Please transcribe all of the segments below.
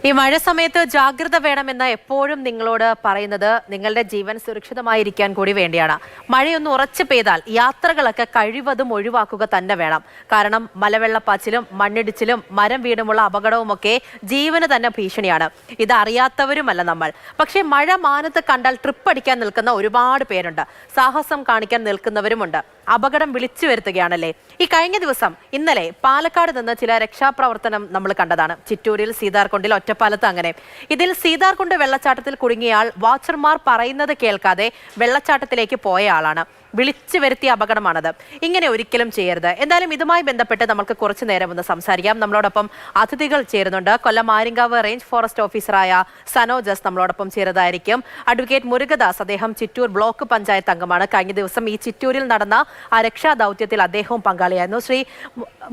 ഈ മഴ സമയത്ത് ജാഗ്രത വേണമെന്ന് എപ്പോഴും നിങ്ങളോട് പറയുന്നത് നിങ്ങളുടെ ജീവൻ സുരക്ഷിതമായിരിക്കാൻ കൂടി വേണ്ടിയാണ്. മഴയൊന്ന് ഉറച്ചു പെയ്താൽ യാത്രകളൊക്കെ കഴിവതും ഒഴിവാക്കുക തന്നെ വേണം. കാരണം മലവെള്ളപ്പാച്ചിലും മണ്ണിടിച്ചിലും മരം വീടുമുള്ള അപകടവുമൊക്കെ ജീവന് തന്നെ ഭീഷണിയാണ്. ഇത് അറിയാത്തവരുമല്ല നമ്മൾ. പക്ഷേ മഴ മാനത്ത് കണ്ടാൽ ട്രിപ്പ് അടിക്കാൻ നിൽക്കുന്ന ഒരുപാട് പേരുണ്ട്. സാഹസം കാണിക്കാൻ നിൽക്കുന്നവരുമുണ്ട്. അപകടം വിളിച്ചു വരുത്തുകയാണല്ലേ. ഈ കഴിഞ്ഞ ദിവസം ഇന്നലെ പാലക്കാട് നിന്ന് ചില രക്ഷാപ്രവർത്തനം നമ്മൾ കണ്ടതാണ്. ചിറ്റൂരിൽ സീതാർകുണ്ടിൽ ഒറ്റപ്പാലത്ത് അങ്ങനെ. ഇതിൽ സീതാർകുണ്ട് വെള്ളച്ചാട്ടത്തിൽ കുടുങ്ങിയ ആൾ വാച്ചർമാർ പറയുന്നത് കേൾക്കാതെ വെള്ളച്ചാട്ടത്തിലേക്ക് പോയ ആളാണ്. വിളിച്ചു വരുത്തിയ അപകടമാണത്. ഇങ്ങനെ ഒരിക്കലും ചെയ്യരുത്. എന്തായാലും ഇതുമായി ബന്ധപ്പെട്ട് നമുക്ക് കുറച്ചു നേരം ഒന്ന് സംസാരിക്കാം. നമ്മളോടൊപ്പം അതിഥികൾ ചേരുന്നുണ്ട്. കൊല്ലം ആര്യങ്കാവ് റേഞ്ച് ഫോറസ്റ്റ് ഓഫീസറായ സനോജസ് നമ്മളോടൊപ്പം ചേരുന്നതായിരിക്കും. അഡ്വക്കേറ്റ് മുരുകദാസ്, അദ്ദേഹം ചിറ്റൂർ ബ്ലോക്ക് പഞ്ചായത്ത് അംഗമാണ്. കഴിഞ്ഞ ദിവസം ഈ ചിറ്റൂരിൽ നടന്ന ആ രക്ഷാദൗത്യത്തിൽ അദ്ദേഹവും പങ്കാളിയായിരുന്നു. ശ്രീ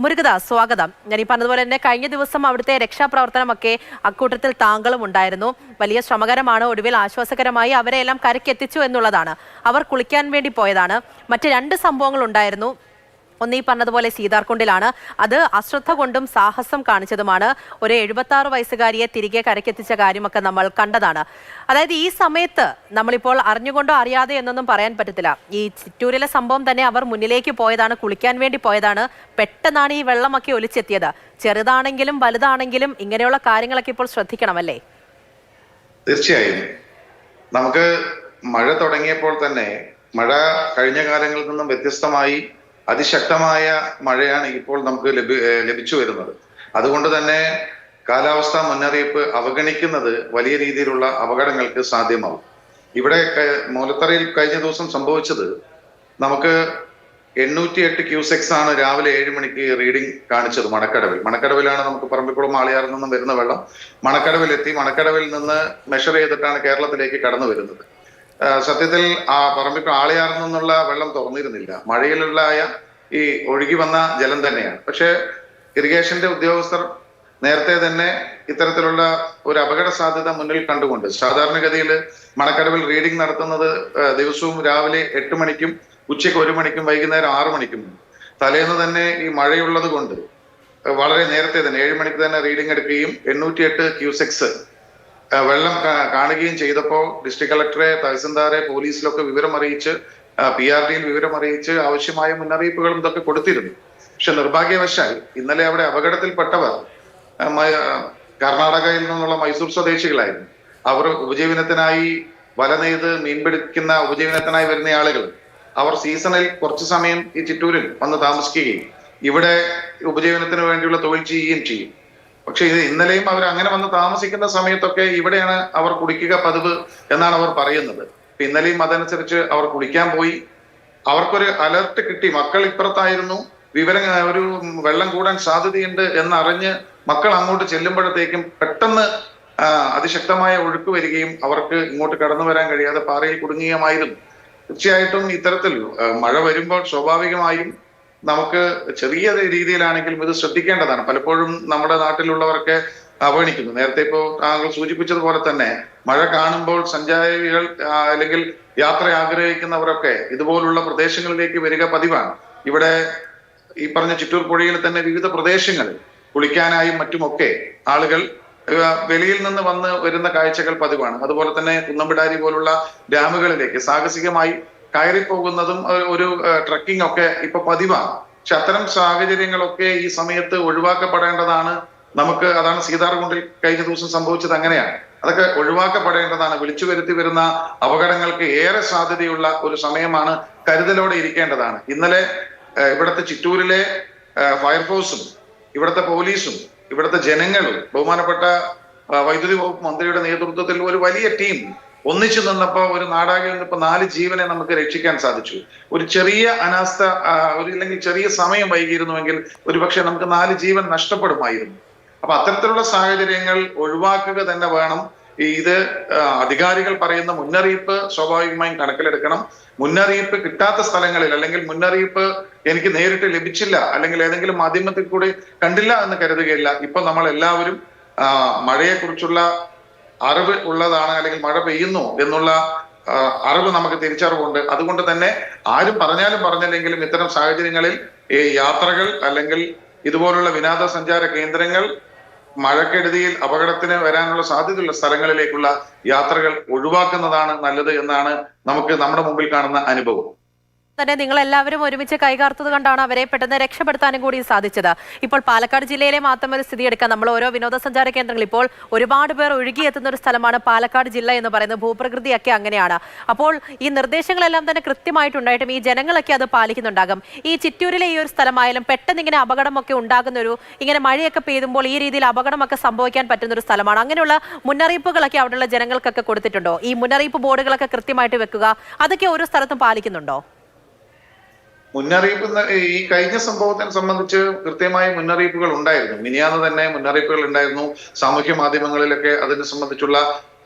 മുരുകദാസ്, സ്വാഗതം. ഞാൻ ഈ പറഞ്ഞതുപോലെ തന്നെ കഴിഞ്ഞ ദിവസം അവിടുത്തെ രക്ഷാപ്രവർത്തനമൊക്കെ അക്കൂട്ടത്തിൽ താങ്കളും ഉണ്ടായിരുന്നു. വലിയ ശ്രമകരമാണ്. ഒടുവിൽ ആശ്വാസകരമായി അവരെ എല്ലാം കരക്കെത്തിച്ചു എന്നുള്ളതാണ്. അവർ കുളിക്കാൻ വേണ്ടി പോയതാണ്. മറ്റ് രണ്ട് സംഭവങ്ങൾ ഉണ്ടായിരുന്നു. ഒന്ന് ഈ പറഞ്ഞതുപോലെ സീതാർകുണ്ടിലാണ്. അത് അശ്രദ്ധ കൊണ്ടും സാഹസം കാണിച്ചതുമാണ്. ഒരു 76 വയസ്സുകാരിയെ തിരികെ കരക്കെത്തിച്ച കാര്യമൊക്കെ നമ്മൾ കണ്ടതാണ്. അതായത് ഈ സമയത്ത് നമ്മളിപ്പോൾ അറിഞ്ഞുകൊണ്ടോ അറിയാതെ എന്നൊന്നും പറയാൻ പറ്റത്തില്ല. ഈ ചിറ്റൂരിലെ സംഭവം തന്നെ അവർ മുന്നിലേക്ക് പോയതാണ്, കുളിക്കാൻ വേണ്ടി പോയതാണ്. പെട്ടെന്നാണ് ഈ വെള്ളമൊക്കെ ഒലിച്ചെത്തിയത്. ചെറുതാണെങ്കിലും വലുതാണെങ്കിലും ഇങ്ങനെയുള്ള കാര്യങ്ങളൊക്കെ ഇപ്പോൾ ശ്രദ്ധിക്കണമല്ലേ? തീർച്ചയായും. നമുക്ക് മഴ തുടങ്ങിയപ്പോൾ തന്നെ മഴ കഴിഞ്ഞ കാലങ്ങളിൽ നിന്നും വ്യത്യസ്തമായി അതിശക്തമായ മഴയാണ് ഇപ്പോൾ നമുക്ക് ലഭിച്ചു വരുന്നത്. അതുകൊണ്ട് തന്നെ കാലാവസ്ഥാ മുന്നറിയിപ്പ് അവഗണിക്കുന്നത് വലിയ രീതിയിലുള്ള അപകടങ്ങൾക്ക് സാധ്യമാവും. ഇവിടെ മൂലത്തറയിൽ കഴിഞ്ഞ ദിവസം സംഭവിച്ചത്, നമുക്ക് 808 ക്യൂസെക്സ് ആണ് രാവിലെ 7 മണിക്ക് റീഡിംഗ് കാണിച്ചത്. മണക്കടവിലാണ് നമുക്ക് പറമ്പിക്കുളം ആളിയാറിൽ നിന്നും വരുന്ന വെള്ളം മണക്കടവിലെത്തി. മണക്കടവിൽ നിന്ന് മെഷർ ചെയ്തിട്ടാണ് കേരളത്തിലേക്ക് കടന്നു വരുന്നത്. സത്യത്തിൽ ആ പറമ്പിക്കുളം ആളിയാറിൽ നിന്നുള്ള വെള്ളം തുറന്നിരുന്നില്ല. മഴയിലുള്ളായ ഈ ഒഴുകി വന്ന ജലം തന്നെയാണ്. പക്ഷെ ഇറിഗേഷന്റെ ഉദ്യോഗസ്ഥർ നേരത്തെ തന്നെ ഇത്തരത്തിലുള്ള ഒരു അപകട സാധ്യത മുന്നിൽ കണ്ടുകൊണ്ട് സാധാരണഗതിയിൽ മണക്കടവിൽ റീഡിംഗ് നടത്തുന്നത് ദിവസവും രാവിലെ 8 മണിക്കും ഉച്ചയ്ക്ക് 1 മണിക്കും വൈകുന്നേരം 6 മണിക്കും. തലേന്ന് തന്നെ ഈ മഴയുള്ളത് കൊണ്ട് വളരെ നേരത്തെ തന്നെ 7 മണിക്ക് തന്നെ റീഡിംഗ് എടുക്കുകയും 808 ക്യൂസെക്സ് വെള്ളം കാണുകയും ചെയ്തപ്പോൾ ഡിസ്ട്രിക്ട് കളക്ടറെ, തഹസിൽദാരെ, പോലീസിലൊക്കെ വിവരം അറിയിച്ച്, PRDയിൽ വിവരം അറിയിച്ച് ആവശ്യമായ മുന്നറിയിപ്പുകളും ഇതൊക്കെ കൊടുത്തിരുന്നു. പക്ഷെ നിർഭാഗ്യവശാൽ ഇന്നലെ അവിടെ അപകടത്തിൽപ്പെട്ടവർ കർണാടകയിൽ നിന്നുള്ള മൈസൂർ സ്വദേശികളായിരുന്നു. അവർ ഉപജീവനത്തിനായി വല നെയ്ത് മീൻ പിടിക്കുന്ന ഉപജീവനത്തിനായി വരുന്ന ആളുകൾ. അവർ സീസണിൽ കുറച്ചു സമയം ഈ ചിറ്റൂരിൽ വന്ന് താമസിക്കുകയും ഇവിടെ ഉപജീവനത്തിന് വേണ്ടിയുള്ള തൊഴിൽ ചെയ്യുകയും ചെയ്യും. പക്ഷെ ഇത് ഇന്നലെയും അവർ അങ്ങനെ വന്ന് താമസിക്കുന്ന സമയത്തൊക്കെ ഇവിടെയാണ് അവർ കുളിക്കുക പതിവ് എന്നാണ് അവർ പറയുന്നത്. ഇന്നലെയും അതനുസരിച്ച് അവർ കുളിക്കാൻ പോയി. അവർക്കൊരു അലർട്ട് കിട്ടി, മക്കൾ ഇപ്പുറത്തായിരുന്നു, ഒരു വെള്ളം കൂടാൻ സാധ്യതയുണ്ട് എന്നറിഞ്ഞ് മക്കൾ അങ്ങോട്ട് ചെല്ലുമ്പോഴത്തേക്കും പെട്ടെന്ന് അതിശക്തമായ ഒഴുക്ക് വരികയും അവർക്ക് ഇങ്ങോട്ട് കടന്നു വരാൻ കഴിയാതെ പാറയിൽ കുടുങ്ങുകയുമായിരുന്നു. തീർച്ചയായിട്ടും ഇത്തരത്തിൽ മഴ വരുമ്പോൾ സ്വാഭാവികമായും നമുക്ക് ചെറിയ രീതിയിലാണെങ്കിലും ഇത് ശ്രദ്ധിക്കേണ്ടതാണ്. പലപ്പോഴും നമ്മുടെ നാട്ടിലുള്ളവർക്ക് അവഗണിക്കുന്നു. നേരത്തെ ഇപ്പോൾ താങ്കൾ സൂചിപ്പിച്ചതുപോലെ തന്നെ മഴ കാണുമ്പോൾ സഞ്ചാരികൾ അല്ലെങ്കിൽ യാത്ര ആഗ്രഹിക്കുന്നവരൊക്കെ ഇതുപോലുള്ള പ്രദേശങ്ങളിലേക്ക് വരിക പതിവാണ്. ഇവിടെ ഈ പറഞ്ഞ ചിറ്റൂർ പുഴയിൽ തന്നെ വിവിധ പ്രദേശങ്ങളിൽ കുളിക്കാനായും മറ്റുമൊക്കെ ആളുകൾ വെളിയിൽ നിന്ന് വന്ന് വരുന്ന കാഴ്ചകൾ പതിവാണ്. അതുപോലെ തന്നെ കുന്നമ്പിടാരി പോലുള്ള ഡാമുകളിലേക്ക് സാഹസികമായി കയറിപ്പോകുന്നതും ഒരു ട്രക്കിംഗ് ഒക്കെ ഇപ്പൊ പതിവാണ്. പക്ഷെ അത്തരം സാഹചര്യങ്ങളൊക്കെ ഈ സമയത്ത് ഒഴിവാക്കപ്പെടേണ്ടതാണ്. അതാണ് സീതാർകുണ്ടിൽ കഴിഞ്ഞ ദിവസം സംഭവിച്ചത്. അങ്ങനെയാണ്. അതൊക്കെ ഒഴിവാക്കപ്പെടേണ്ടതാണ്. വിളിച്ചു വരുത്തി വരുന്ന അപകടങ്ങൾക്ക് ഏറെ സാധ്യതയുള്ള ഒരു സമയമാണ്. കരുതലോടെ ഇരിക്കേണ്ടതാണ്. ഇന്നലെ ഇവിടുത്തെ ചിറ്റൂരിലെ ഫയർഫോഴ്സും ഇവിടുത്തെ പോലീസും ഇവിടുത്തെ ജനങ്ങളും ബഹുമാനപ്പെട്ട വൈദ്യുതി വകുപ്പ് മന്ത്രിയുടെ നേതൃത്വത്തിൽ ഒരു വലിയ ടീം ഒന്നിച്ചു നിന്നപ്പോ ഒരു നാടാകെ നിന്നപ്പോ 4 ജീവനെ നമുക്ക് രക്ഷിക്കാൻ സാധിച്ചു. ഒരു ചെറിയ അനാസ്ഥ അല്ലെങ്കിൽ ചെറിയ സമയം വൈകിയിരുന്നുവെങ്കിൽ ഒരുപക്ഷെ നമുക്ക് 4 ജീവൻ നഷ്ടപ്പെടുമായിരുന്നു. അപ്പൊ അത്തരത്തിലുള്ള സാഹചര്യങ്ങൾ ഒഴിവാക്കുക തന്നെ വേണം. ഇത് അധികാരികൾ പറയുന്ന മുന്നറിയിപ്പ് സ്വാഭാവികമായും കണക്കിലെടുക്കണം. മുന്നറിയിപ്പ് കിട്ടാത്ത സ്ഥലങ്ങളിൽ അല്ലെങ്കിൽ മുന്നറിയിപ്പ് എനിക്ക് നേരിട്ട് ലഭിച്ചില്ല അല്ലെങ്കിൽ ഏതെങ്കിലും മാധ്യമത്തിൽ കൂടി കണ്ടില്ല എന്ന് കരുതുകയില്ല. ഇപ്പൊ നമ്മൾ എല്ലാവരും മഴയെക്കുറിച്ചുള്ള അറിവ് ഉള്ളതാണ്, അല്ലെങ്കിൽ മഴ പെയ്യുന്നു എന്നുള്ള അറിവ് നമുക്ക് തിരിച്ചറിവുണ്ട്. അതുകൊണ്ട് തന്നെ ആരും പറഞ്ഞാലും പറഞ്ഞില്ലെങ്കിലും ഇത്തരം സാഹചര്യങ്ങളിൽ ഈ യാത്രകൾ അല്ലെങ്കിൽ ഇതുപോലുള്ള വിനോദസഞ്ചാര കേന്ദ്രങ്ങൾ മഴക്കെടുതിയിൽ അപകടത്തിന് വരാനുള്ള സാധ്യതയുള്ള സ്ഥലങ്ങളിലേക്കുള്ള യാത്രകൾ ഒഴിവാക്കുന്നതാണ് നല്ലത് എന്നാണ് നമുക്ക് നമ്മുടെ മുമ്പിൽ കാണുന്ന അനുഭവം. തന്നെ നിങ്ങൾ എല്ലാവരും ഒരുമിച്ച് കൈകാർത്തത് കണ്ടാണ് അവരെ പെട്ടെന്ന് രക്ഷപ്പെടുത്താനും കൂടി സാധിച്ചത്. ഇപ്പോൾ പാലക്കാട് ജില്ലയിലെ മാത്രം ഒരു സ്ഥിതി എടുക്കാം. നമ്മൾ ഓരോ വിനോദസഞ്ചാര കേന്ദ്രങ്ങൾ ഇപ്പോൾ ഒരുപാട് പേർ ഒഴുകിയെത്തുന്ന ഒരു സ്ഥലമാണ് പാലക്കാട് ജില്ല എന്ന് പറയുന്നത്. ഭൂപ്രകൃതിയൊക്കെ അങ്ങനെയാണ്. അപ്പോൾ ഈ നിർദ്ദേശങ്ങളെല്ലാം തന്നെ കൃത്യമായിട്ടുണ്ടായിട്ടും ഈ ജനങ്ങളൊക്കെ അത് പാലിക്കുന്നുണ്ടാകും. ഈ ചിറ്റൂരിലെ ഈ ഒരു സ്ഥലമായാലും പെട്ടെന്ന് ഇങ്ങനെ അപകടമൊക്കെ ഉണ്ടാകുന്ന ഇങ്ങനെ മഴയൊക്കെ പെയ്യുമ്പോൾ ഈ രീതിയിൽ അപകടമൊക്കെ സംഭവിക്കാൻ പറ്റുന്ന ഒരു സ്ഥലമാണ്. അങ്ങനെയുള്ള മുന്നറിയിപ്പുകളൊക്കെ അവിടെയുള്ള ജനങ്ങൾക്കൊക്കെ കൊടുത്തിട്ടുണ്ടോ? ഈ മുന്നറിയിപ്പ് ബോർഡുകളൊക്കെ കൃത്യമായിട്ട് വെക്കുക, അതൊക്കെ ഓരോ സ്ഥലത്തും പാലിക്കുന്നുണ്ടോ? മുന്നറിയിപ്പ് ഈ കഴിഞ്ഞ സംഭവത്തിനെ സംബന്ധിച്ച് കൃത്യമായ മുന്നറിയിപ്പുകൾ ഉണ്ടായിരുന്നു. മിനിയാന്ന് തന്നെ മുന്നറിയിപ്പുകൾ ഉണ്ടായിരുന്നു. സാമൂഹ്യ മാധ്യമങ്ങളിലൊക്കെ അതിനെ സംബന്ധിച്ചുള്ള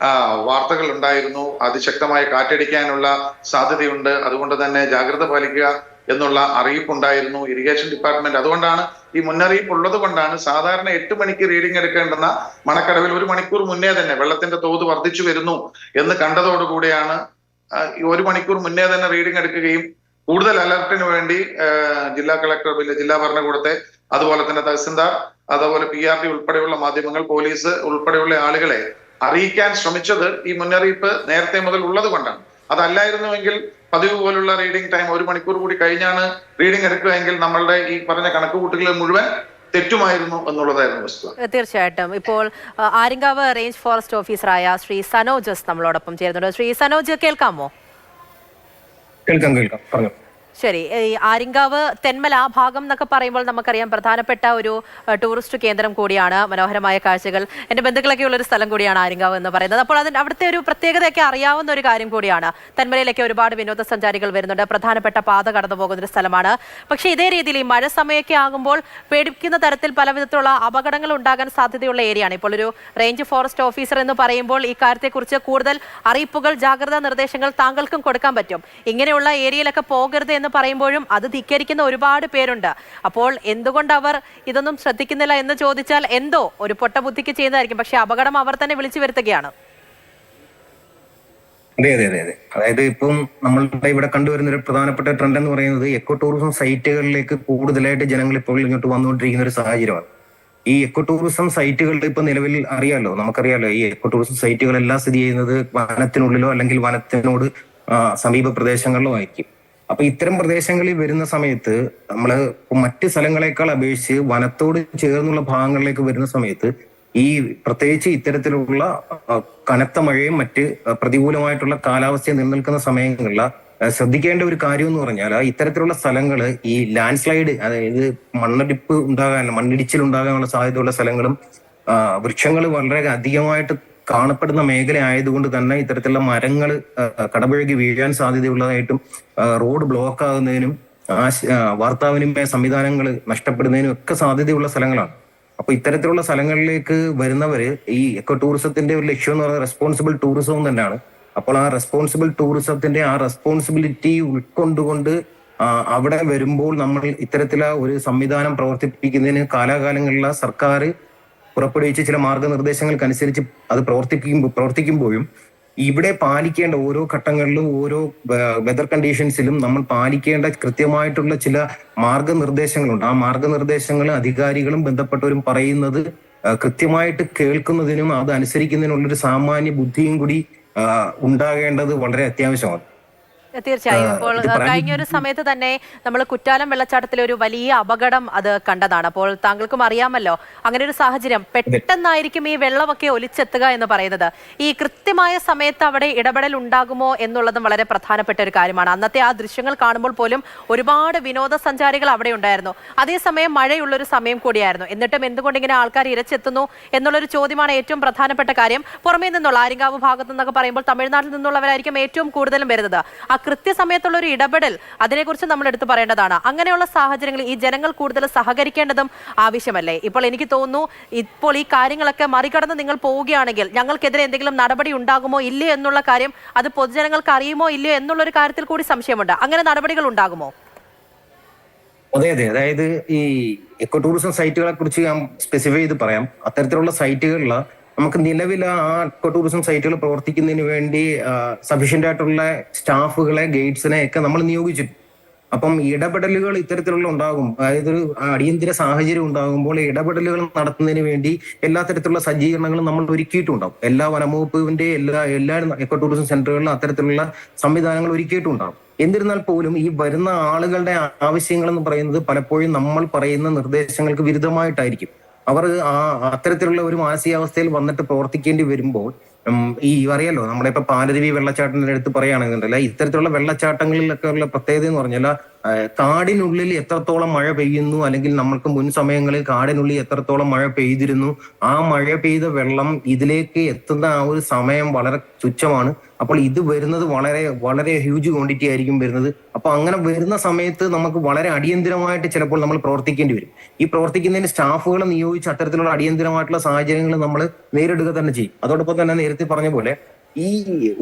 വാർത്തകൾ ഉണ്ടായിരുന്നു. അതിശക്തമായ കാറ്റടിക്കാനുള്ള സാധ്യതയുണ്ട്, അതുകൊണ്ട് തന്നെ ജാഗ്രത പാലിക്കുക എന്നുള്ള അറിയിപ്പുണ്ടായിരുന്നു ഇറിഗേഷൻ ഡിപ്പാർട്ട്മെന്റ്. അതുകൊണ്ടാണ് ഈ മുന്നറിയിപ്പ് ഉള്ളത് കൊണ്ടാണ് സാധാരണ 8 മണിക്ക് റീഡിംഗ് എടുക്കേണ്ടുന്ന മണക്കടവിൽ 1 മണിക്കൂർ മുന്നേ തന്നെ വെള്ളത്തിന്റെ തോത് വർദ്ധിച്ചു വരുന്നു എന്ന് കണ്ടതോടുകൂടിയാണ് 1 മണിക്കൂർ മുന്നേ തന്നെ റീഡിംഗ് എടുക്കുകയും കൂടുതൽ അലർട്ടിന് വേണ്ടി ജില്ലാ കളക്ടർ, ജില്ലാ ഭരണകൂടത്തെ, അതുപോലെ തന്നെ തഹസിൽദാർ, അതുപോലെ PRD ഉൾപ്പെടെയുള്ള മാധ്യമങ്ങൾ, പോലീസ് ഉൾപ്പെടെയുള്ള ആളുകളെ അറിയിക്കാൻ ശ്രമിച്ചത് ഈ മുന്നറിയിപ്പ് നേരത്തെ മുതൽ ഉള്ളത് കൊണ്ടാണ്. അതല്ലായിരുന്നുവെങ്കിൽ പതിവ് പോലുള്ള റീഡിംഗ് ടൈം 1 മണിക്കൂർ കൂടി കഴിഞ്ഞാണ് റീഡിംഗ് എടുക്കുകയെങ്കിൽ നമ്മളുടെ ഈ പറഞ്ഞ കണക്കുകൂട്ടലുകൾ മുഴുവൻ തെറ്റുമായിരുന്നു എന്നുള്ളതായിരുന്നു വസ്തുത. തീർച്ചയായിട്ടും. ഇപ്പോൾ ആര്യങ്കാവ് റേഞ്ച് ഫോറസ്റ്റ് ഓഫീസറായ ശ്രീ സനോജ് നമ്മളോടൊപ്പം ചേരുന്നുണ്ട്. ശ്രീ സനോജ്, കേൾക്കാമോ? കേൾക്കാം പറഞ്ഞു. ശരി. ഈ ആര്യങ്കാവ് തെന്മല ആ ഭാഗം എന്നൊക്കെ പറയുമ്പോൾ നമുക്കറിയാം പ്രധാനപ്പെട്ട ഒരു ടൂറിസ്റ്റ് കേന്ദ്രം കൂടിയാണ്. മനോഹരമായ കാഴ്ചകൾ, എൻ്റെ ബന്ധുക്കളൊക്കെ ഉള്ളൊരു സ്ഥലം കൂടിയാണ് ആര്യങ്കാവ് എന്ന് പറയുന്നത്. അപ്പോൾ അവിടുത്തെ ഒരു പ്രത്യേകതയൊക്കെ അറിയാവുന്ന ഒരു കാര്യം കൂടിയാണ്. തെന്മലയിലൊക്കെ ഒരുപാട് വിനോദസഞ്ചാരികൾ വരുന്നുണ്ട്. പ്രധാനപ്പെട്ട പാത കടന്നു പോകുന്ന ഒരു സ്ഥലമാണ്. പക്ഷേ ഇതേ രീതിയിൽ ഈ മഴ സമയമൊക്കെ ആകുമ്പോൾ പേടിക്കുന്ന തരത്തിൽ പല വിധത്തിലുള്ള അപകടങ്ങൾ ഉണ്ടാകാൻ സാധ്യതയുള്ള ഏരിയയാണ്. ഇപ്പോൾ ഒരു റേഞ്ച് ഫോറസ്റ്റ് ഓഫീസർ എന്ന് പറയുമ്പോൾ ഈ കാര്യത്തെക്കുറിച്ച് കൂടുതൽ അറിയിപ്പുകൾ, ജാഗ്രതാ നിർദ്ദേശങ്ങൾ താങ്കൾക്കും കൊടുക്കാൻ പറ്റും. ഇങ്ങനെയുള്ള ഏരിയയിലൊക്കെ പോകരുത് എന്ന് പറയുമ്പോഴും അത് ധിക്കരിക്കുന്ന ഒരുപാട് പേരുണ്ട്. അപ്പോൾ എന്തുകൊണ്ട് അവർ ഇതൊന്നും ശ്രദ്ധിക്കുന്നില്ല എന്ന് ചോദിച്ചാൽ എന്തോ ഒരു പൊട്ട ബുദ്ധിക്ക് ചെയ്യുന്നതായിരിക്കും. പക്ഷെ അപകടം അവർ തന്നെ വിളിച്ചു വരുത്തുകയാണ്. അതെ. അതായത് ഇപ്പം നമ്മളുടെ ഇവിടെ കണ്ടുവരുന്ന ഒരു പ്രധാനപ്പെട്ട ട്രെൻഡ് എന്ന് പറയുന്നത് എക്കോ ടൂറിസം സൈറ്റുകളിലേക്ക് കൂടുതലായിട്ട് ജനങ്ങൾ ഇപ്പോൾ ഇങ്ങോട്ട് വന്നുകൊണ്ടിരിക്കുന്ന ഒരു സാഹചര്യമാണ്. ഈ എക്കോ ടൂറിസം സൈറ്റുകളിൽ ഇപ്പൊ നിലവിൽ നമുക്കറിയാലോ ഈ എക്കോ ടൂറിസം സൈറ്റുകളെല്ലാം സ്ഥിതി ചെയ്യുന്നത് വനത്തിനുള്ളിലോ അല്ലെങ്കിൽ വനത്തിനോട് സമീപ പ്രദേശങ്ങളിലോ ആയിരിക്കും. അപ്പൊ ഇത്തരം പ്രദേശങ്ങളിൽ വരുന്ന സമയത്ത് നമ്മള് മറ്റ് സ്ഥലങ്ങളെക്കാൾ അപേക്ഷിച്ച് വനത്തോട് ചേർന്നുള്ള ഭാഗങ്ങളിലേക്ക് വരുന്ന സമയത്ത് ഈ പ്രത്യേകിച്ച് ഇത്തരത്തിലുള്ള കനത്ത മഴയും മറ്റ് പ്രതികൂലമായിട്ടുള്ള കാലാവസ്ഥയും നിലനിൽക്കുന്ന സമയങ്ങളിൽ ശ്രദ്ധിക്കേണ്ട ഒരു കാര്യം എന്ന് പറഞ്ഞാൽ ഇത്തരത്തിലുള്ള സ്ഥലങ്ങള് ഈ ലാൻഡ് സ്ലൈഡ്, അതായത് മണ്ണിടിച്ചിൽ ഉണ്ടാകാനുള്ള സാധ്യതയുള്ള സ്ഥലങ്ങളും വൃക്ഷങ്ങൾ വളരെ അധികമായിട്ട് കാണപ്പെടുന്ന മേഖല ആയതുകൊണ്ട് തന്നെ ഇത്തരത്തിലുള്ള മരങ്ങൾ കടപുഴകി വീഴാൻ സാധ്യതയുള്ളതായിട്ടും റോഡ് ബ്ലോക്ക് ആകുന്നതിനും വാർത്താവിനിമയ സംവിധാനങ്ങൾ നഷ്ടപ്പെടുന്നതിനും ഒക്കെ സാധ്യതയുള്ള സ്ഥലങ്ങളാണ്. അപ്പൊ ഇത്തരത്തിലുള്ള സ്ഥലങ്ങളിലേക്ക് വരുന്നവര് ഈ എക്കോ ടൂറിസത്തിന്റെ ഒരു ലക്ഷ്യം എന്ന് പറയുന്നത് റെസ്പോൺസിബിൾ ടൂറിസവും തന്നെയാണ്. അപ്പോൾ ആ റെസ്പോൺസിബിൾ ടൂറിസത്തിന്റെ ആ റെസ്പോൺസിബിലിറ്റി ഉൾക്കൊണ്ടുകൊണ്ട് അവിടെ വരുമ്പോൾ നമ്മൾ ഇത്തരത്തിലുള്ള ഒരു സംവിധാനം പ്രവർത്തിപ്പിക്കുന്നതിന് കാലാകാലങ്ങളിലുള്ള സർക്കാർ പുറപ്പെടുവിച്ച ചില മാർഗനിർദ്ദേശങ്ങൾക്കനുസരിച്ച് അത് പ്രവർത്തിക്കുമ്പോഴും ഇവിടെ പാലിക്കേണ്ട ഓരോ ഘട്ടങ്ങളിലും ഓരോ വെതർ കണ്ടീഷൻസിലും നമ്മൾ പാലിക്കേണ്ട കൃത്യമായിട്ടുള്ള ചില മാർഗനിർദ്ദേശങ്ങളുണ്ട്. ആ മാർഗനിർദ്ദേശങ്ങൾ അധികാരികളും ബന്ധപ്പെട്ടവരും പറയുന്നത് കൃത്യമായിട്ട് കേൾക്കുന്നതിനും അത് അനുസരിക്കുന്നതിനുള്ളൊരു സാമാന്യ ബുദ്ധിയും കൂടി ഉണ്ടാകേണ്ടത് വളരെ അത്യാവശ്യമാണ്. തീർച്ചയായും. ഇപ്പോൾ കഴിഞ്ഞ ഒരു സമയത്ത് തന്നെ നമ്മൾ കുറ്റാലം വെള്ളച്ചാട്ടത്തിലെ ഒരു വലിയ അപകടം അത് കണ്ടതാണ്. അപ്പോൾ താങ്കൾക്കും അറിയാമല്ലോ, അങ്ങനെ ഒരു സാഹചര്യം പെട്ടെന്നായിരിക്കും ഈ വെള്ളമൊക്കെ ഒലിച്ചെത്തുക എന്ന് പറയുന്നത്. ഈ കൃത്യമായ സമയത്ത് അവിടെ ഇടപെടൽ ഉണ്ടാകുമോ എന്നുള്ളതും വളരെ പ്രധാനപ്പെട്ട ഒരു കാര്യമാണ്. അന്നത്തെ ആ ദൃശ്യങ്ങൾ കാണുമ്പോൾ പോലും ഒരുപാട് വിനോദസഞ്ചാരികൾ അവിടെ ഉണ്ടായിരുന്നു. അതേസമയം മഴയുള്ളൊരു സമയം കൂടിയായിരുന്നു. എന്നിട്ടും എന്തുകൊണ്ട് ഇങ്ങനെ ആൾക്കാർ ഇരച്ചെത്തുന്നു എന്നുള്ളൊരു ചോദ്യമാണ് ഏറ്റവും പ്രധാനപ്പെട്ട കാര്യം. പുറമേ നിന്നുള്ള ആര്യങ്കാവ് ഭാഗത്തു നിന്നൊക്കെ പറയുമ്പോൾ തമിഴ്നാട്ടിൽ നിന്നുള്ളവരായിരിക്കും ഏറ്റവും കൂടുതലും വരുന്നത്. കൃത്യസമയത്തുള്ള ഒരു ഇടപെടൽ, അതിനെക്കുറിച്ച് നമ്മൾ എടുത്തു പറയേണ്ടതാണ്. അങ്ങനെയുള്ള സാഹചര്യങ്ങളിൽ ഈ ജനങ്ങൾ കൂടുതൽ സഹകരിക്കേണ്ടതും ആവശ്യമല്ലേ? ഇപ്പോൾ എനിക്ക് തോന്നുന്നു ഇപ്പോൾ ഈ കാര്യങ്ങളൊക്കെ മറികടന്ന് നിങ്ങൾ പോവുകയാണെങ്കിൽ ഞങ്ങൾക്കെതിരെ എന്തെങ്കിലും നടപടി ഉണ്ടാകുമോ ഇല്ലയോ എന്നുള്ള കാര്യം അത് പൊതുജനങ്ങൾക്ക് അറിയുമോ ഇല്ലയോ എന്നുള്ളൊരു കാര്യത്തിൽ കൂടി സംശയമുണ്ട്. അങ്ങനെ നടപടികൾ ഉണ്ടാകുമോ? അതെ. അതായത് ഈ എക്കോ ടൂറിസം സൈറ്റുകളെ കുറിച്ച് ഞാൻ സ്പെസിഫൈ ചെയ്ത് പറയാം. അത്തരത്തിലുള്ള സൈറ്റുകളിൽ നമുക്ക് നിലവിൽ ആ എക്കോ ടൂറിസം സൈറ്റുകൾ പ്രവർത്തിക്കുന്നതിന് വേണ്ടി സഫീഷ്യന്റ് ആയിട്ടുള്ള സ്റ്റാഫുകളെ, ഗൈഡ്സിനെ ഒക്കെ നമ്മൾ നിയോഗിച്ചിട്ടുണ്ട്. അപ്പം ഇടപെടലുകൾ ഇത്തരത്തിലുള്ള ഉണ്ടാകും. അതായത് ഒരു അടിയന്തര സാഹചര്യം ഉണ്ടാകുമ്പോൾ ഇടപെടലുകൾ നടത്തുന്നതിന് വേണ്ടി എല്ലാ തരത്തിലുള്ള സജ്ജീകരണങ്ങളും നമ്മൾ ഒരുക്കിയിട്ടുണ്ടാവും. എല്ലാ വനംവകുപ്പിന്റെ എല്ലാ എക്കോ ടൂറിസം സെന്ററുകളിലും അത്തരത്തിലുള്ള സംവിധാനങ്ങൾ ഒരുക്കിയിട്ടുണ്ടാവും. എന്നിരുന്നാൽ പോലും ഈ വരുന്ന ആളുകളുടെ ആവശ്യങ്ങൾ എന്ന് പറയുന്നത് പലപ്പോഴും നമ്മൾ പറയുന്ന നിർദ്ദേശങ്ങൾക്ക് വിരുദ്ധമായിട്ടായിരിക്കും. അവർ അത്തരത്തിലുള്ള ഒരു മാനസികാവസ്ഥയിൽ വന്നിട്ട് പ്രവർത്തിക്കേണ്ടി വരുമ്പോൾ ഈ അറിയാലോ, നമ്മുടെ ഇപ്പൊ പാലരുവി വെള്ളച്ചാട്ടത്തിന്റെ അടുത്ത് പറയുകയാണെന്നുണ്ടല്ല, ഇത്തരത്തിലുള്ള വെള്ളച്ചാട്ടങ്ങളിലൊക്കെ ഉള്ള പ്രത്യേകത എന്ന് പറഞ്ഞാൽ കാടിനുള്ളിൽ എത്രത്തോളം മഴ പെയ്യുന്നു, അല്ലെങ്കിൽ നമ്മൾക്ക് മുൻ സമയങ്ങളിൽ കാടിനുള്ളിൽ എത്രത്തോളം മഴ പെയ്തിരുന്നു, ആ മഴ പെയ്ത വെള്ളം ഇതിലേക്ക് എത്തുന്ന ആ ഒരു സമയം വളരെ തുച്ഛമാണ്. അപ്പോൾ ഇത് വരുന്നത് വളരെ വളരെ ഹ്യൂജ് ക്വാണ്ടിറ്റി ആയിരിക്കും വരുന്നത്. അപ്പൊ അങ്ങനെ വരുന്ന സമയത്ത് നമുക്ക് വളരെ അടിയന്തരമായിട്ട് ചിലപ്പോൾ നമ്മൾ പ്രവർത്തിക്കേണ്ടി വരും. ഈ പ്രവർത്തിക്കുന്നതിന് സ്റ്റാഫുകളെ നിയോഗിച്ച് അത്തരത്തിലുള്ള അടിയന്തരമായിട്ടുള്ള സാഹചര്യങ്ങൾ നമ്മൾ നേരിടുക തന്നെ ചെയ്യും. അതോടൊപ്പം തന്നെ നേരത്തെ പറഞ്ഞ പോലെ ഈ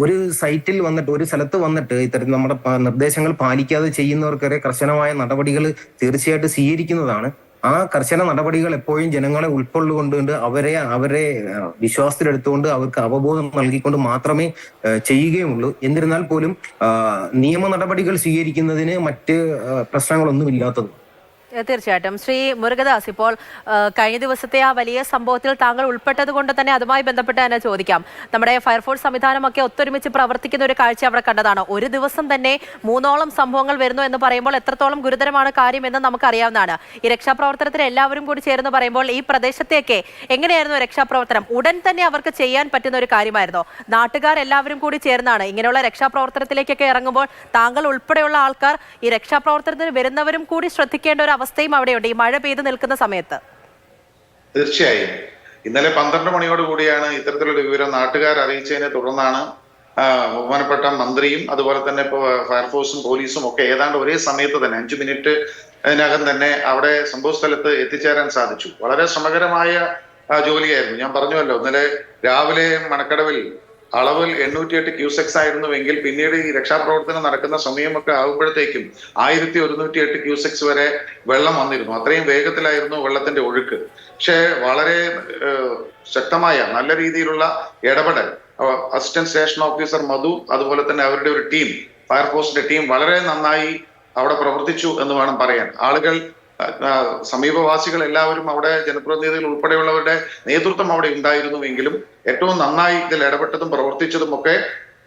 ഒരു സൈറ്റിൽ വന്നിട്ട്, ഒരു സ്ഥലത്ത് വന്നിട്ട് ഇത്തരത്തിൽ നമ്മുടെ നിർദ്ദേശങ്ങൾ പാലിക്കാതെ ചെയ്യുന്നവർക്കെതിരെ കർശനമായ നടപടികൾ തീർച്ചയായിട്ടും സ്വീകരിക്കുന്നതാണ്. ആ കർശന നടപടികൾ എപ്പോഴും ജനങ്ങളെ ഉൾക്കൊള്ളുകൊണ്ട് അവരെ വിശ്വാസത്തിലെടുത്തുകൊണ്ട് അവർക്ക് അവബോധം നൽകിക്കൊണ്ട് മാത്രമേ ചെയ്യുകയുള്ളൂ. എന്നിരുന്നാൽ പോലും നിയമ നടപടികൾ സ്വീകരിക്കുന്നതിന് മറ്റ് പ്രശ്നങ്ങളൊന്നും ഇല്ലാത്തതും. തീർച്ചയായിട്ടും. ശ്രീ മുരുകദാസ്, ഇപ്പോൾ കഴിഞ്ഞ ദിവസത്തെ ആ വലിയ സംഭവത്തിൽ താങ്കൾ ഉൾപ്പെട്ടത് കൊണ്ട് തന്നെ അതുമായി ബന്ധപ്പെട്ട് തന്നെ ചോദിക്കാം. നമ്മുടെ ഫയർഫോഴ്സ് സംവിധാനമൊക്കെ ഒത്തൊരുമിച്ച് പ്രവർത്തിക്കുന്ന ഒരു കാഴ്ച അവിടെ കണ്ടതാണ്. ഒരു ദിവസം തന്നെ 3ഓളം സംഭവങ്ങൾ വരുന്നു എന്ന് പറയുമ്പോൾ എത്രത്തോളം ഗുരുതരമാണ് കാര്യം എന്ന് നമുക്കറിയാവുന്നതാണ്. ഈ രക്ഷാപ്രവർത്തനത്തിന് എല്ലാവരും കൂടി ചേർന്ന് പറയുമ്പോൾ ഈ പ്രദേശത്തെയൊക്കെ എങ്ങനെയായിരുന്നു രക്ഷാപ്രവർത്തനം? ഉടൻ തന്നെ അവർക്ക് ചെയ്യാൻ പറ്റുന്ന ഒരു കാര്യമായിരുന്നോ? നാട്ടുകാർ എല്ലാവരും കൂടി ചേർന്നാണ് ഇങ്ങനെയുള്ള രക്ഷാപ്രവർത്തനത്തിലേക്കൊക്കെ ഇറങ്ങുമ്പോൾ താങ്കൾ ഉൾപ്പെടെയുള്ള ആൾക്കാർ ഈ രക്ഷാപ്രവർത്തനത്തിന് വരുന്നവരും കൂടി ശ്രദ്ധിക്കേണ്ട ഒരു അവസ്ഥയും അവിടെയുണ്ട് ഈ മഴ പെയ്ത് നിൽക്കുന്ന സമയത്ത്. തീർച്ചയായും ഇന്നലെ 12 മണിയോട് കൂടിയാണ് ഇത്തരത്തിലുള്ള വിവരം നാട്ടുകാർ അറിയിച്ചതിനെ തുടർന്നാണ് ബഹുമാനപ്പെട്ട മന്ത്രിയും അതുപോലെ തന്നെ ഇപ്പൊ ഫയർഫോഴ്സും പോലീസും ഒക്കെ ഏതാണ്ട് ഒരേ സമയത്ത് തന്നെ 5 മിനിറ്റ് അതിനകം തന്നെ അവിടെ സംഭവ സ്ഥലത്ത് എത്തിച്ചേരാൻ സാധിച്ചു. വളരെ ശ്രമകരമായ ജോലിയായിരുന്നു. ഞാൻ പറഞ്ഞുവല്ലോ, ഇന്നലെ രാവിലെ മണക്കടവിൽ അളവിൽ 808 ക്യൂസെക്സ് ആയിരുന്നുവെങ്കിൽ പിന്നീട് ഈ രക്ഷാപ്രവർത്തനം നടക്കുന്ന സമയമൊക്കെ ആകുമ്പോഴത്തേക്കും 1108 ക്യൂസെക്സ് വരെ വെള്ളം വന്നിരുന്നു. അത്രയും വേഗത്തിലായിരുന്നു വെള്ളത്തിന്റെ ഒഴുക്ക്. പക്ഷേ വളരെ ശക്തമായ നല്ല രീതിയിലുള്ള ഇടപെടൽ അസിസ്റ്റന്റ് സ്റ്റേഷൻ ഓഫീസർ മധു അതുപോലെ തന്നെ അവരുടെ ഒരു ടീം, ഫയർഫോഴ്സിന്റെ ടീം വളരെ നന്നായി അവിടെ പ്രവർത്തിച്ചു എന്ന് വേണം പറയാൻ. ആളുകൾ, സമീപവാസികൾ എല്ലാവരും, അവിടെ ജനപ്രതിനിധികൾ ഉൾപ്പെടെയുള്ളവരുടെ നേതൃത്വം അവിടെ ഉണ്ടായിരുന്നുവെങ്കിലും ഏറ്റവും നന്നായി ഇതിൽ ഇടപെട്ടതും പ്രവർത്തിച്ചതും ഒക്കെ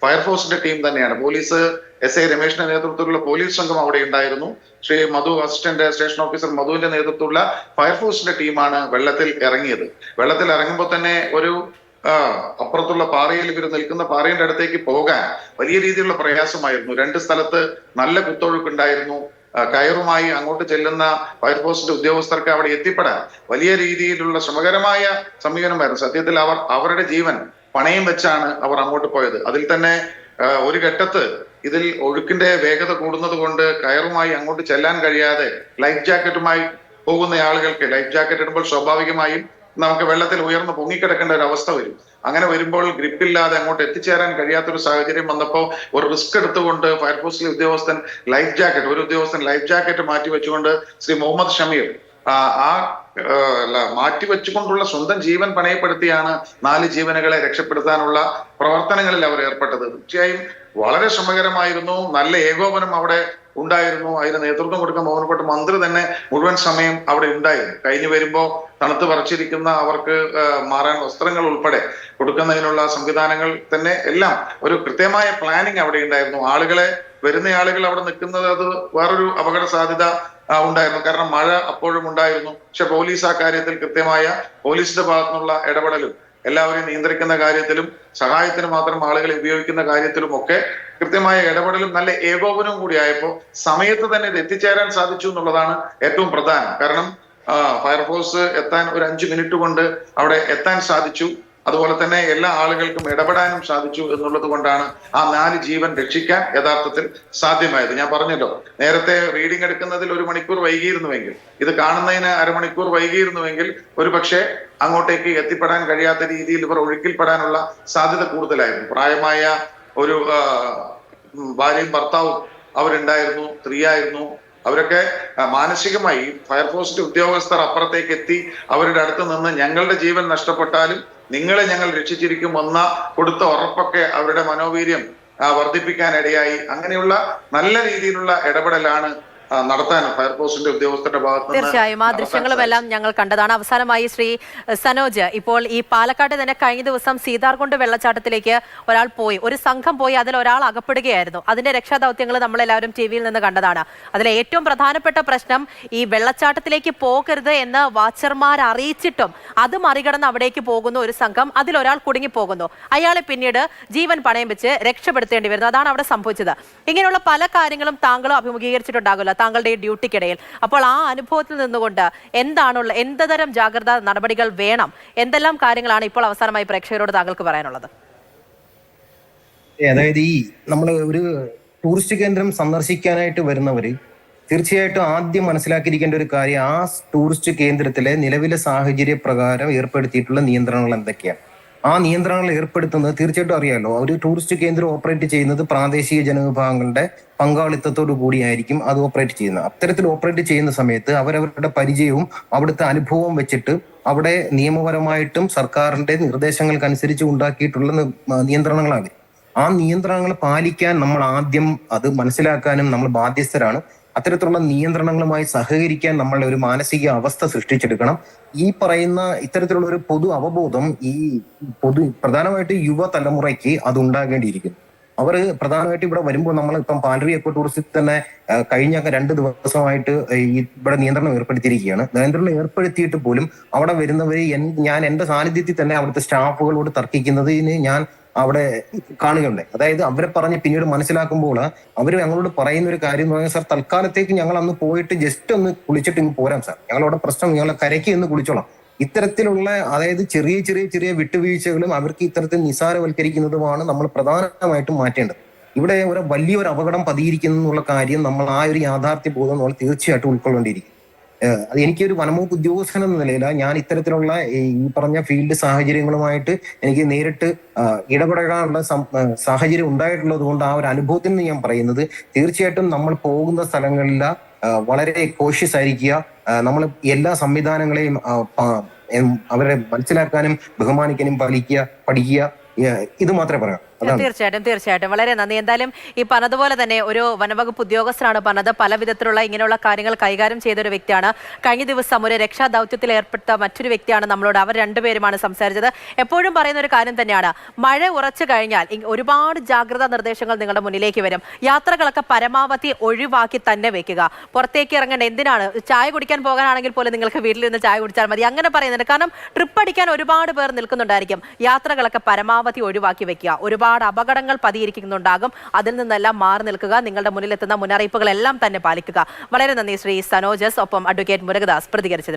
ഫയർഫോഴ്സിന്റെ ടീം തന്നെയാണ്. പോലീസ് SI രമേശിന്റെ നേതൃത്വത്തിലുള്ള പോലീസ് സംഘം അവിടെ ഉണ്ടായിരുന്നു. ശ്രീ മധു, അസിസ്റ്റന്റ് സ്റ്റേഷൻ ഓഫീസർ മധുവിന്റെ നേതൃത്വത്തിലുള്ള ഫയർഫോഴ്സിന്റെ ടീമാണ് വെള്ളത്തിൽ ഇറങ്ങിയത്. വെള്ളത്തിൽ ഇറങ്ങുമ്പോൾ തന്നെ ഒരു അപ്പുറത്തുള്ള പാറയിൽ ഇവർ നിൽക്കുന്ന പാറയുടെ അടുത്തേക്ക് പോകാൻ വലിയ രീതിയിലുള്ള പ്രയാസമായിരുന്നു. 2 സ്ഥലത്ത് നല്ല കുത്തൊഴുക്കുണ്ടായിരുന്നു. കയറുമായി അങ്ങോട്ട് ചെല്ലുന്ന ഫയർഫോഴ്സിന്റെ ഉദ്യോഗസ്ഥർക്ക് അവിടെ എത്തിപ്പെടാൻ വലിയ രീതിയിലുള്ള ശ്രമകരമായ സമീപനമായിരുന്നു. സത്യത്തിൽ അവരുടെ ജീവൻ പണയം വെച്ചാണ് അവർ അങ്ങോട്ട് പോയത്. അതിൽ തന്നെ ഒരു ഘട്ടത്ത് ഇതിൽ ഒഴുക്കിന്റെ വേഗത കൂടുന്നത് കൊണ്ട് കയറുമായി അങ്ങോട്ട് ചെല്ലാൻ കഴിയാതെ ലൈഫ് ജാക്കറ്റുമായി പോകുന്ന ആളുകൾക്ക് ലൈഫ് ജാക്കറ്റ് ഇടുമ്പോൾ സ്വാഭാവികമായും നമുക്ക് വെള്ളത്തിൽ ഉയർന്ന് പൊങ്ങിക്കിടക്കേണ്ട ഒരു അവസ്ഥ വരും. അങ്ങനെ വരുമ്പോൾ ഗ്രിപ്പില്ലാതെ അങ്ങോട്ട് എത്തിച്ചേരാൻ കഴിയാത്തൊരു സാഹചര്യം വന്നപ്പോൾ ഒരു റിസ്ക് എടുത്തുകൊണ്ട് ഫയർഫോഴ്സിലെ ഉദ്യോഗസ്ഥൻ ഒരു ഉദ്യോഗസ്ഥൻ ലൈഫ് ജാക്കറ്റ് മാറ്റി വെച്ചുകൊണ്ട് ശ്രീ മുഹമ്മദ് ഷമീർ മാറ്റി വെച്ചുകൊണ്ടുള്ള സ്വന്തം ജീവൻ പണയപ്പെടുത്തിയാണ് 4 ജീവനുകളെ രക്ഷപ്പെടുത്താനുള്ള പ്രവർത്തനങ്ങളിൽ അവർ ഏർപ്പെട്ടത്. തീർച്ചയായും വളരെ ശ്രമകരമായിരുന്നു. നല്ല ഏകോപനം അവിടെ ഉണ്ടായിരുന്നു. അതിന് നേതൃത്വം കൊടുക്കാൻ ബഹുമാനപ്പെട്ട മന്ത്രി തന്നെ മുഴുവൻ സമയം അവിടെ ഉണ്ടായിരുന്നു. കഴിഞ്ഞു വരുമ്പോൾ തണുത്ത് പറിച്ചിരിക്കുന്ന അവർക്ക് മാറാൻ വസ്ത്രങ്ങൾ ഉൾപ്പെടെ കൊടുക്കുന്നതിനുള്ള സംവിധാനങ്ങൾ തന്നെ എല്ലാം ഒരു കൃത്യമായ പ്ലാനിങ് അവിടെ ഉണ്ടായിരുന്നു. വരുന്ന ആളുകൾ അവിടെ നിൽക്കുന്നത് അത് വേറൊരു അപകട സാധ്യത ഉണ്ടായിരുന്നു. കാരണം മഴ അപ്പോഴും ഉണ്ടായിരുന്നു. പക്ഷെ പോലീസ് ആ കാര്യത്തിൽ കൃത്യമായ പോലീസിന്റെ ഭാഗത്തുനിന്നുള്ള ഇടപെടലും എല്ലാവരെയും നിയന്ത്രിക്കുന്ന കാര്യത്തിലും സഹായത്തിന് മാത്രം ആളുകളെ ഉപയോഗിക്കുന്ന കാര്യത്തിലും ഒക്കെ കൃത്യമായ ഇടപെടലും നല്ല ഏകോപനവും കൂടി ആയപ്പോൾ സമയത്ത് തന്നെ ഇത് എത്തിച്ചേരാൻ സാധിച്ചു എന്നുള്ളതാണ് ഏറ്റവും പ്രധാനം. കാരണം ഫയർഫോഴ്സ് എത്താൻ ഒരു 5 മിനിറ്റ് കൊണ്ട് അവിടെ എത്താൻ സാധിച്ചു. അതുപോലെ തന്നെ എല്ലാ ആളുകൾക്കും ഇടപെടാനും സാധിച്ചു എന്നുള്ളത് കൊണ്ടാണ് ആ 4 ജീവൻ രക്ഷിക്കാൻ യഥാർത്ഥത്തിൽ സാധ്യമായത്. ഞാൻ പറഞ്ഞല്ലോ, നേരത്തെ റീഡിംഗ് എടുക്കുന്നതിൽ 1 മണിക്കൂർ വൈകിയിരുന്നുവെങ്കിൽ, ഇത് കാണുന്നതിന് അരമണിക്കൂർ വൈകിയിരുന്നുവെങ്കിൽ ഒരു പക്ഷേ അങ്ങോട്ടേക്ക് എത്തിപ്പെടാൻ കഴിയാത്ത രീതിയിൽ ഇവർ ഒഴുക്കിൽപ്പെടാനുള്ള സാധ്യത കൂടുതലായിരുന്നു. പ്രായമായ ഒരു ഭാര്യയും ഭർത്താവും അവരുണ്ടായിരുന്നു, സ്ത്രീയായിരുന്നു. അവരൊക്കെ മാനസികമായി ഫയർഫോഴ്സിന്റെ ഉദ്യോഗസ്ഥർ അപ്പുറത്തേക്ക് എത്തി അവരുടെ അടുത്ത് നിന്ന് ഞങ്ങളുടെ ജീവൻ നഷ്ടപ്പെട്ടാലും നിങ്ങളെ ഞങ്ങൾ രക്ഷിച്ചിരിക്കുമെന്ന കൊടുത്ത ഉറപ്പൊക്കെ അവരുടെ മനോവീര്യം വർദ്ധിപ്പിക്കാനിടയായി. അങ്ങനെയുള്ള നല്ല രീതിയിലുള്ള ഇടപെടലാണ് നടത്താൻ ഫയർഫോഴ്സിന്റെ ഉദ്യോഗസ്ഥരുടെ ഭാഗത്ത് നിന്ന് തീർച്ചയായും ആ ദൃശ്യങ്ങളുമെല്ലാം ഞങ്ങൾ കണ്ടതാണ്. അവസാനമായി ശ്രീ സനോജ്, ഇപ്പോൾ ഈ പാലക്കാട് തന്നെ കഴിഞ്ഞ ദിവസം സീതാർകുണ്ട് വെള്ളച്ചാട്ടത്തിലേക്ക് ഒരാൾ പോയി, ഒരു സംഘം പോയി, അതിൽ ഒരാൾ അകപ്പെടുകയായിരുന്നു. അതിന്റെ രക്ഷാദൗത്യങ്ങൾ നമ്മളെല്ലാവരും ടിവിയിൽ നിന്ന് കണ്ടതാണ്. അതിലെ ഏറ്റവും പ്രധാനപ്പെട്ട പ്രശ്നം ഈ വെള്ളച്ചാട്ടത്തിലേക്ക് പോകരുത് എന്ന് വാച്ചർമാർ അറിയിച്ചിട്ടും അത് മറികടന്ന് അവിടേക്ക് പോകുന്ന ഒരു സംഘം, അതിലൊരാൾ കുടുങ്ങിപ്പോകുന്നു. അയാളെ പിന്നീട് ജീവൻ പണയം വെച്ച് രക്ഷപ്പെടുത്തേണ്ടി വരുന്നു. അതാണ് അവിടെ സംഭവിച്ചത്. ഇങ്ങനെയുള്ള പല കാര്യങ്ങളും താങ്കളും അഭിമുഖീകരിച്ചിട്ടുണ്ടാകില്ല താങ്കളുടെ ഈ ഡ്യൂട്ടിക്കിടയിൽ. അപ്പോൾ ആ അനുഭവത്തിൽ നിന്നുകൊണ്ട് എന്തുതരം ജാഗ്രതാ നടപടികൾ വേണം, എന്തെല്ലാം കാര്യങ്ങളാണ് ഇപ്പോൾ അവസാനമായി പ്രേക്ഷകരോട് താങ്കൾക്ക് പറയാനുള്ളത്? അതായത് ഈ നമ്മൾ ഒരു ടൂറിസ്റ്റ് കേന്ദ്രം സന്ദർശിക്കാനായിട്ട് വരുന്നവര് തീർച്ചയായിട്ടും ആദ്യം മനസ്സിലാക്കിയിരിക്കേണ്ട ഒരു കാര്യം, ആ ടൂറിസ്റ്റ് കേന്ദ്രത്തിലെ നിലവിലെ സാഹചര്യ പ്രകാരം ഏർപ്പെടുത്തിയിട്ടുള്ള നിയന്ത്രണങ്ങൾ എന്തൊക്കെയാണ്. ആ നിയന്ത്രണങ്ങൾ ഏർപ്പെടുത്തുന്നത് തീർച്ചയായിട്ടും അറിയാമല്ലോ, ഒരു ടൂറിസ്റ്റ് കേന്ദ്രം ഓപ്പറേറ്റ് ചെയ്യുന്നത് പ്രാദേശിക ജനവിഭാഗങ്ങളുടെ പങ്കാളിത്തത്തോടു കൂടിയായിരിക്കും അത് ഓപ്പറേറ്റ് ചെയ്യുന്നത്. അത്തരത്തിൽ ഓപ്പറേറ്റ് ചെയ്യുന്ന സമയത്ത് അവരവരുടെ പരിചയവും അവിടുത്തെ അനുഭവവും വെച്ചിട്ട് അവിടെ നിയമപരമായിട്ടും സർക്കാരിന്റെ നിർദ്ദേശങ്ങൾക്കനുസരിച്ച് ഉണ്ടാക്കിയിട്ടുള്ള നിയന്ത്രണങ്ങളാണ്. ആ നിയന്ത്രണങ്ങൾ പാലിക്കാൻ നമ്മൾ ആദ്യം അത് മനസ്സിലാക്കാനും നമ്മൾ ബാധ്യസ്ഥരാണ്. അത്തരത്തിലുള്ള നിയന്ത്രണങ്ങളുമായി സഹകരിക്കാൻ നമ്മളുടെ ഒരു മാനസിക അവസ്ഥ സൃഷ്ടിച്ചെടുക്കണം. ഈ പറയുന്ന ഇത്തരത്തിലുള്ള ഒരു പൊതു അവബോധം പ്രധാനമായിട്ട് യുവതലമുറയ്ക്ക് അത് ഉണ്ടാകേണ്ടിയിരിക്കുന്നു. അവർ പ്രധാനമായിട്ട് ഇവിടെ വരുമ്പോൾ നമ്മൾ ഇപ്പം പാലറി എക്കോ ടൂറിസത്തിൽ തന്നെ കഴിഞ്ഞ 2 ദിവസമായിട്ട് ഇവിടെ നിയന്ത്രണം ഏർപ്പെടുത്തിയിരിക്കുകയാണ്. നിയന്ത്രണം ഏർപ്പെടുത്തിയിട്ട് പോലും അവിടെ വരുന്നവര് ഞാൻ എന്റെ സാന്നിധ്യത്തിൽ തന്നെ അവിടുത്തെ സ്റ്റാഫുകളോട് തർക്കിക്കുന്നതിന് ഞാൻ അവിടെ കാണുകയുണ്ട്. അതായത് അവരെ പറഞ്ഞ് പിന്നീട് മനസ്സിലാക്കുമ്പോൾ അവർ ഞങ്ങളോട് പറയുന്ന ഒരു കാര്യം എന്ന് പറഞ്ഞാൽ, സാർ തൽക്കാലത്തേക്ക് ഞങ്ങൾ അന്ന് പോയിട്ട് ജസ്റ്റ് ഒന്ന് കുളിച്ചിട്ട് ഇങ്ങ് പോരാം സാർ, ഞങ്ങളവിടെ പ്രശ്നം ഞങ്ങളെ കരയ്ക്ക് എന്ന് കുളിച്ചോളാം. ഇത്തരത്തിലുള്ള അതായത് ചെറിയ ചെറിയ ചെറിയ വിട്ടുവീഴ്ചകളും അവർക്ക് ഇത്തരത്തിൽ നിസാരവൽക്കരിക്കുന്നതുമാണ് നമ്മൾ പ്രധാനമായിട്ടും മാറ്റേണ്ടത്. ഇവിടെ വലിയൊരു അപകടം പതിയിരിക്കുന്നു എന്നുള്ള കാര്യം നമ്മൾ ആ ഒരു യാഥാർത്ഥ്യ ബോധം നമ്മൾ തീർച്ചയായിട്ടും ഉൾക്കൊള്ളേണ്ടിയിരിക്കും. അത് എനിക്കൊരു വനംവകുപ്പ് ഉദ്യോഗസ്ഥൻ എന്ന നിലയില ഞാൻ ഇത്തരത്തിലുള്ള ഈ പറഞ്ഞ ഫീൽഡ് സാഹചര്യങ്ങളുമായിട്ട് എനിക്ക് നേരിട്ട് ഇടപെടാനുള്ള സാഹചര്യം ഉണ്ടായിട്ടുള്ളത് കൊണ്ട് ആ ഒരു അനുഭവത്തിൽ നിന്ന് ഞാൻ പറയുന്നത്, തീർച്ചയായിട്ടും നമ്മൾ പോകുന്ന സ്ഥലങ്ങളിൽ വളരെ കോഷ്യസ് ആയിരിക്കുക. നമ്മൾ എല്ലാ സംവിധാനങ്ങളെയും അവരെ മനസ്സിലാക്കാനും ബഹുമാനിക്കാനും പഠിക്കുക. ഇത് മാത്രമേ പറയാം. തീർച്ചയായിട്ടും വളരെ നന്ദി. എന്തായാലും ഈ പറഞ്ഞതുപോലെ തന്നെ ഒരു വനവകുപ്പ് ഉദ്യോഗസ്ഥനാണ് പറഞ്ഞത്, പല വിധത്തിലുള്ള ഇങ്ങനെയുള്ള കാര്യങ്ങൾ കൈകാര്യം ചെയ്ത ഒരു വ്യക്തിയാണ്. കഴിഞ്ഞ ദിവസം ഒരു രക്ഷാദൗത്യത്തിൽ ഏർപ്പെട്ട മറ്റൊരു വ്യക്തിയാണ് നമ്മളോട്, അവർ രണ്ടുപേരുമാണ് സംസാരിച്ചത്. എപ്പോഴും പറയുന്ന ഒരു കാര്യം തന്നെയാണ്, മഴ ഉറച്ചു കഴിഞ്ഞാൽ ഒരുപാട് ജാഗ്രതാ നിർദ്ദേശങ്ങൾ നിങ്ങളുടെ മുന്നിലേക്ക് വരും. യാത്രകളൊക്കെ പരമാവധി ഒഴിവാക്കി തന്നെ വെക്കുക. പുറത്തേക്ക് ഇറങ്ങേണ്ട, എന്തിനാണ് ചായ കുടിക്കാൻ പോകാനാണെങ്കിൽ പോലും നിങ്ങൾക്ക് വീട്ടിൽ നിന്ന് ചായ കുടിച്ചാൽ മതി, അങ്ങനെ പറയുന്നുണ്ട്. കാരണം ട്രിപ്പ് അടിക്കാൻ ഒരുപാട് പേർ നിൽക്കുന്നുണ്ടായിരിക്കും. യാത്രകളൊക്കെ പരമാവധി ഒഴിവാക്കി വെക്കുക. ഒരുപാട് അപകടങ്ങൾ പതിയിരിക്കുന്നുണ്ടാകും. അതിൽ നിന്നെല്ലാം മാറി നിൽക്കുക. നിങ്ങളുടെ മുന്നിലെത്തുന്ന മുന്നറിയിപ്പുകളെല്ലാം തന്നെ പാലിക്കുക. വളരെ നന്ദി ശ്രീ സനോജസ്. ഒപ്പം അഡ്വക്കേറ്റ് മുരുകദാസ് പ്രതികരിച്ചത്.